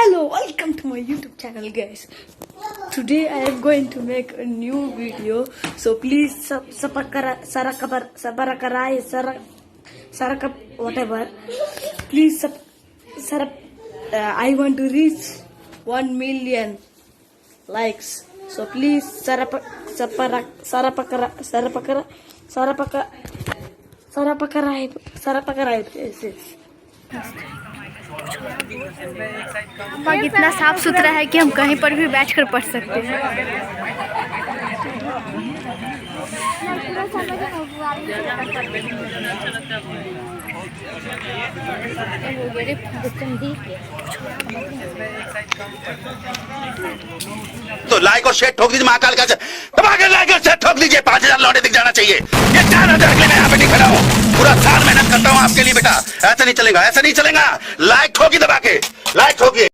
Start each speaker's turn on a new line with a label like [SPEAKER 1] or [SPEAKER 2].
[SPEAKER 1] Hello, welcome to my YouTube channel, guys. Today I am going to make a new video, so please whatever. Please I want to reach 1 million likes. So please
[SPEAKER 2] रंबाग इतना साफ सुथरा है कि हम कहीं पर भी बैठकर पढ़ सकते हैं।
[SPEAKER 3] तो लाइक और शेयर ठोक दीजिए, महाकाल का दबाकर लाइक और शेयर ठोक दीजिए। 5000 लौटे दिख जाना चाहिए। ये 4000 के लिए मैं यहाँ पे नहीं खड़ा हूँ, पूरा साल मेहनत करता हूँ आपके लिए बेटा। ऐसा नहीं चलेगा, ऐसा नहीं चलेगा। लाइक ठोकी दबा के, लाइक ठोकिए।